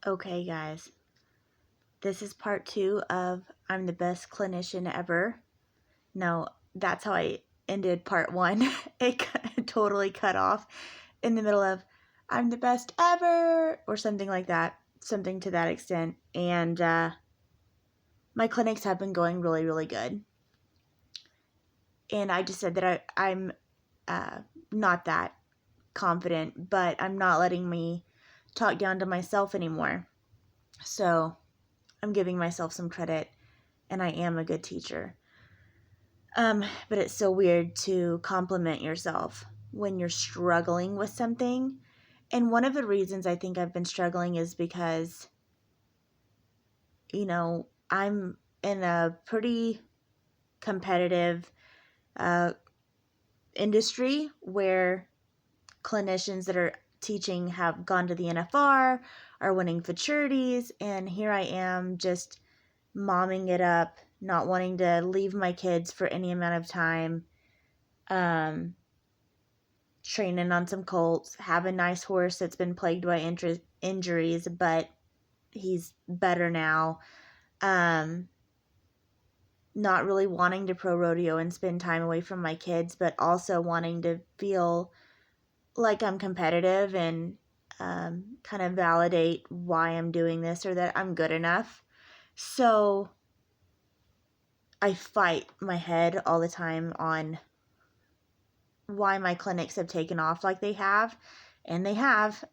Okay, guys, this is part 2 of I'm the best clinician ever. No, that's how I ended part 1. It totally cut off in the middle of I'm the best ever or something like that, something to that extent. And my clinics have been going really, really good. And I just said that I'm not that confident, but I'm not letting me talk down to myself anymore. So I'm giving myself some credit, and I am a good teacher. But it's so weird to compliment yourself when you're struggling with something. And one of the reasons I think I've been struggling is because, I'm in a pretty competitive industry where clinicians that are teaching have gone to the NFR, are winning futurities, and here I am just momming it up, not wanting to leave my kids for any amount of time, training on some colts, have a nice horse that's been plagued by injuries, but he's better now. Not really wanting to pro rodeo and spend time away from my kids, but also wanting to feel like I'm competitive and kind of validate why I'm doing this or that I'm good enough. So I fight my head all the time on why my clinics have taken off like they have. And they have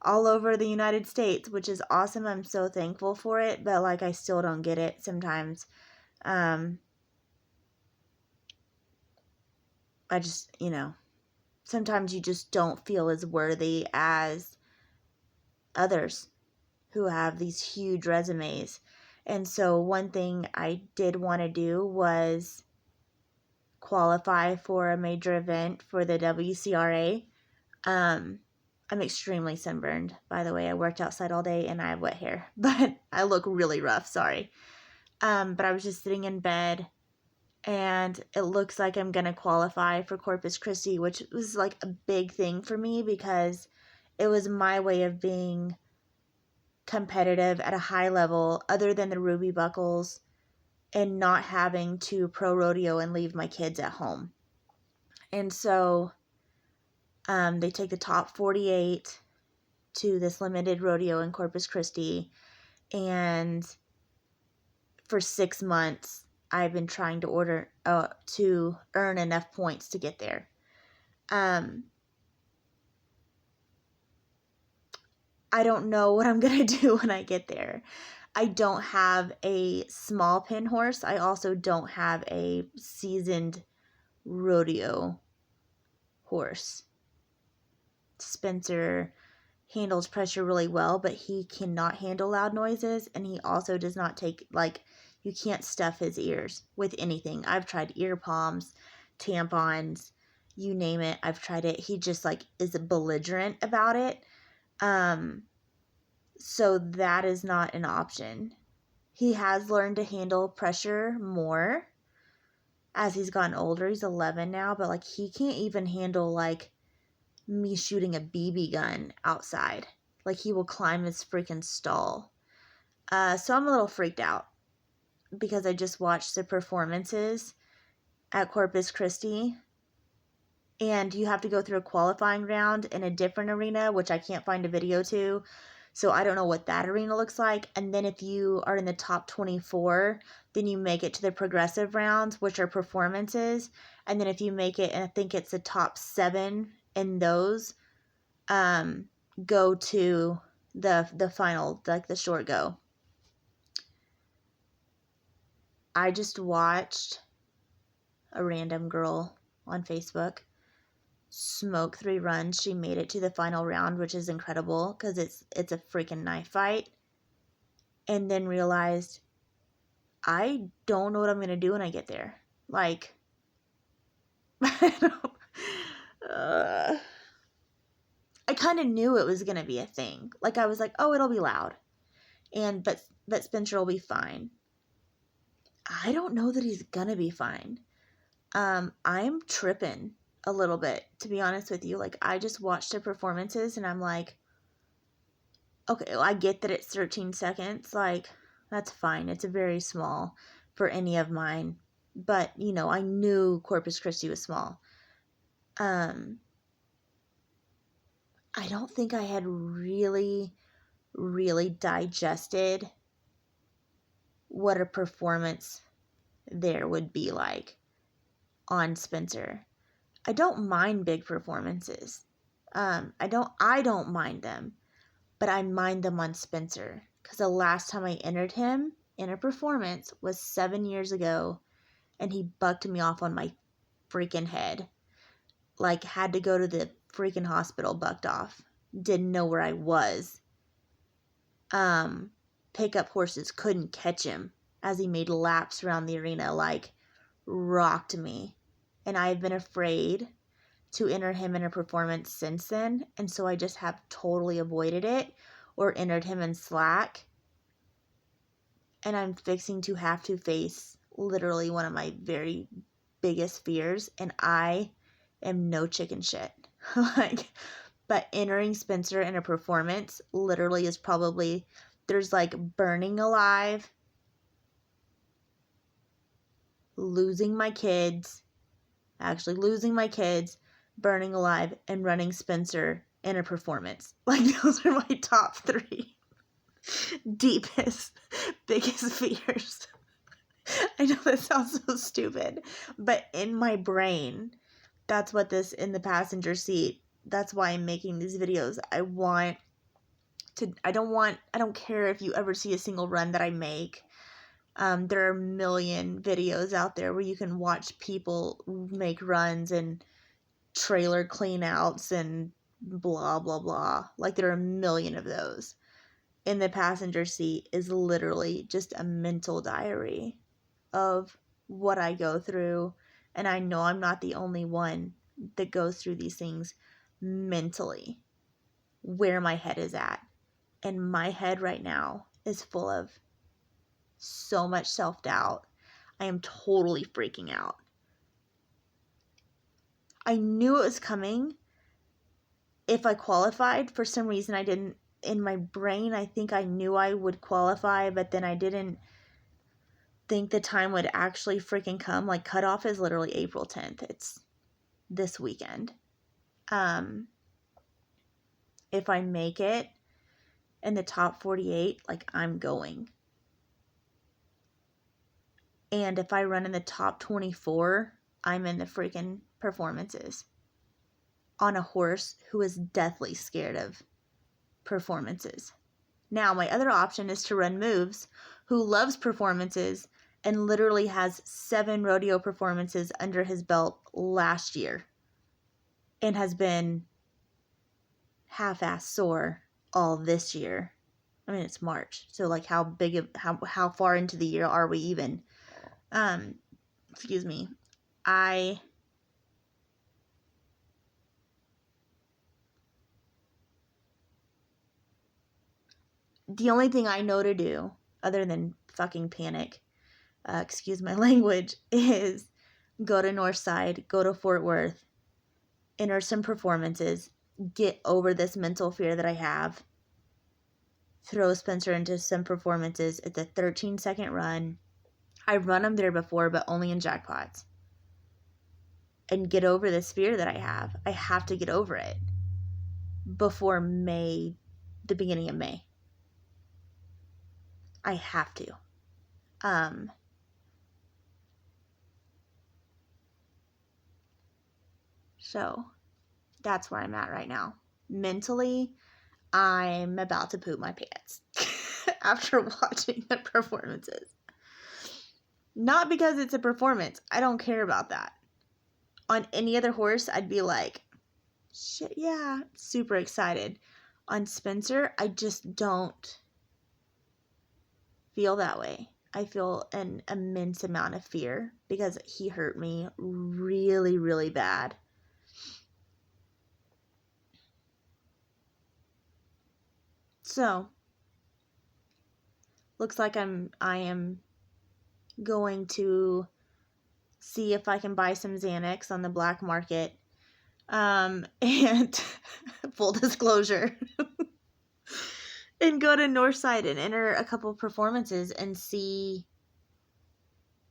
all over the United States, which is awesome. I'm so thankful for it. But I still don't get it sometimes. I just, sometimes you just don't feel as worthy as others who have these huge resumes. And so one thing I did want to do was qualify for a major event for the WCRA. I'm extremely sunburned, by the way. I worked outside all day and I have wet hair, but I look really rough, sorry. But I was just sitting in bed and it looks like I'm going to qualify for Corpus Christi, which was a big thing for me because it was my way of being competitive at a high level other than the Ruby Buckles and not having to pro rodeo and leave my kids at home. And so they take the top 48 to this limited rodeo in Corpus Christi, and for 6 months I've been trying to to earn enough points to get there. I don't know what I'm gonna do when I get there. I don't have a small pin horse. I also don't have a seasoned rodeo horse. Spencer handles pressure really well, but he cannot handle loud noises, and he also does not take, you can't stuff his ears with anything. I've tried ear palms, tampons, you name it, I've tried it. He just is belligerent about it. So that is not an option. He has learned to handle pressure more as he's gotten older. He's 11 now, but he can't even handle me shooting a BB gun outside. He will climb his freaking stall. So I'm a little freaked out because I just watched the performances at Corpus Christi, and you have to go through a qualifying round in a different arena, which I can't find a video to. So I don't know what that arena looks like. And then if you are in the top 24, then you make it to the progressive rounds, which are performances. And then if you make it, and I think it's the top 7 in those, go to the final, the short go. I just watched a random girl on Facebook smoke 3 runs. She made it to the final round, which is incredible because it's a freaking knife fight. And then realized I don't know what I'm gonna do when I get there. I kind of knew it was gonna be a thing. I was like, oh, it'll be loud, but Spencer will be fine. I don't know that he's gonna be fine. I'm tripping a little bit, to be honest with you. I just watched the performances and I'm like, okay, well, I get that it's 13 seconds. Like, that's fine. It's very small for any of mine. But, I knew Corpus Christi was small. I don't think I had really, really digested what a performance there would be like on Spencer. I don't mind big performances. I don't mind them, but I mind them on Spencer because the last time I entered him in a performance was 7 years ago, and he bucked me off on my freaking head. Like, had to go to the freaking hospital bucked off. Didn't know where I was. Pickup horses couldn't catch him as he made laps around the arena, like, rocked me. And I've been afraid to enter him in a performance since then, and so I just have totally avoided it or entered him in slack. And I'm fixing to have to face literally one of my very biggest fears, and I am no chicken shit. Like, but entering Spencer in a performance literally is probably, there's like burning alive, losing my kids, burning alive, and running Spencer in a performance. Like, those are my top 3 deepest, biggest fears. I know that sounds so stupid, but in my brain, that's what this in the passenger seat, that's why I'm making these videos. I don't care if you ever see a single run that I make. There are a million videos out there where you can watch people make runs and trailer clean outs and blah, blah, blah. Like, there are a million of those. In the passenger seat is literally just a mental diary of what I go through. And I know I'm not the only one that goes through these things mentally, where my head is at. And my head right now is full of so much self-doubt. I am totally freaking out. I knew it was coming if I qualified. For some reason, I didn't, in my brain, I think I knew I would qualify, but then I didn't think the time would actually freaking come. Like, cutoff is literally April 10th. It's this weekend. If I make it in the top 48, like, I'm going. And if I run in the top 24, I'm in the freaking performances on a horse who is deathly scared of performances. Now, my other option is to run Moves, who loves performances and literally has 7 rodeo performances under his belt last year and has been half-ass sore all this year. I mean, it's March, so like, how far into the year are we even? Excuse me. The only thing I know to do, other than fucking panic, excuse my language, is go to Northside, go to Fort Worth, enter some performances, get over this mental fear that I have, throw Spencer into some performances. It's a 13-second run. I've run them there before, but only in jackpots. And get over this fear that I have. I have to get over it before May, the beginning of May. I have to. So that's where I'm at right now. Mentally, I'm about to poop my pants after watching the performances. Not because it's a performance. I don't care about that. On any other horse, I'd be like, shit, yeah, super excited. On Spencer, I just don't feel that way. I feel an immense amount of fear because he hurt me really, really bad. So, looks like I am going to see if I can buy some Xanax on the black market. And full disclosure, and go to Northside and enter a couple performances and see.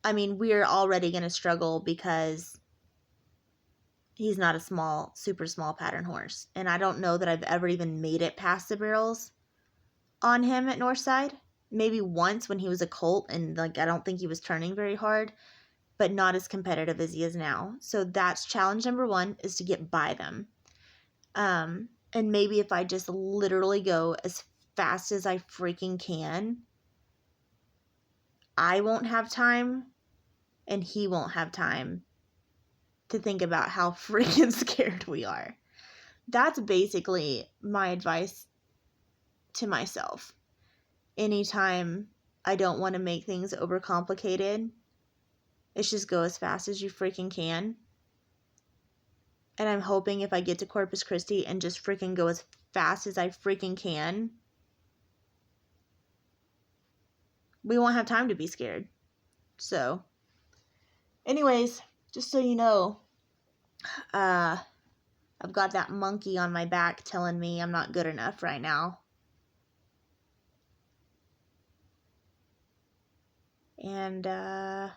I mean, we're already going to struggle because he's not a super small pattern horse. And I don't know that I've ever even made it past the barrels on him at Northside. Maybe once when he was a colt and like I don't think he was turning very hard, but not as competitive as he is now. So that's challenge number 1, is to get by them. And maybe if I just literally go as fast as I freaking can, I won't have time and he won't have time to think about how freaking scared we are. That's basically my advice to myself. Anytime I don't want to make things overcomplicated, it's just go as fast as you freaking can. And I'm hoping if I get to Corpus Christi and just freaking go as fast as I freaking can, we won't have time to be scared. So, anyways, just so you know, I've got that monkey on my back telling me I'm not good enough right now. And I'm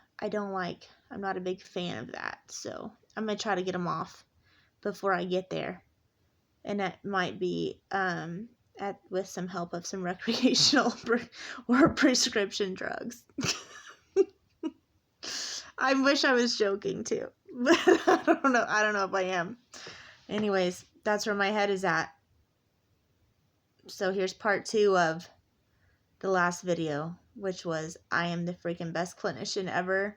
not a big fan of that. So I'm going to try to get him off before I get there. And that might be with some help of some recreational or prescription drugs. I wish I was joking too, but I don't know. I don't know if I am. Anyways, that's where my head is at. So here's part 2 of the last video, which was I am the freaking best clinician ever.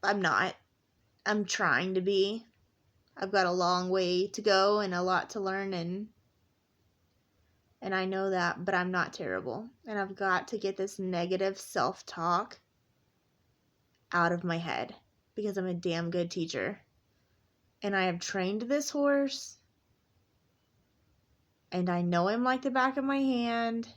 I'm not. I'm trying to be. I've got a long way to go and a lot to learn, and I know that, but I'm not terrible. And I've got to get this negative self-talk out of my head because I'm a damn good teacher. And I have trained this horse, and I know him like the back of my hand,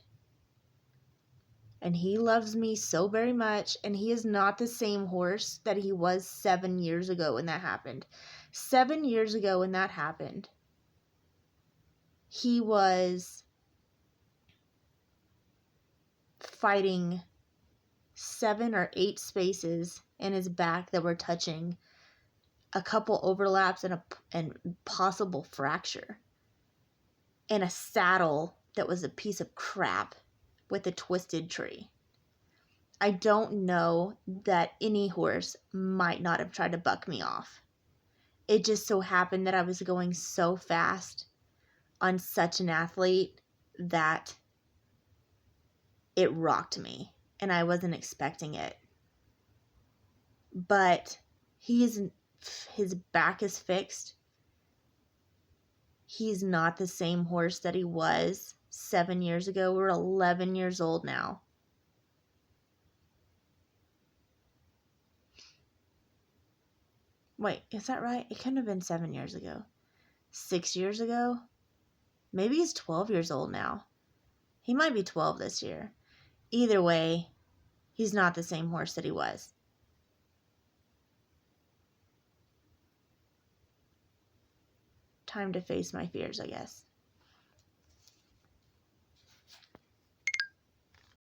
and he loves me so very much, and he is not the same horse that he was 7 years ago when that happened. 7 years ago when that happened, he was fighting 7 or 8 spaces in his back that were touching, a couple overlaps and possible fracture, and a saddle that was a piece of crap with a twisted tree. I don't know that any horse might not have tried to buck me off. It just so happened that I was going so fast on such an athlete that it rocked me, and I wasn't expecting it. But his back is fixed. He's not the same horse that he was 7 years ago. We're 11 years old now. Wait, is that right? It couldn't have been 7 years ago. 6 years ago? Maybe he's 12 years old now. He might be 12 this year. Either way, he's not the same horse that he was. Time to face my fears, I guess.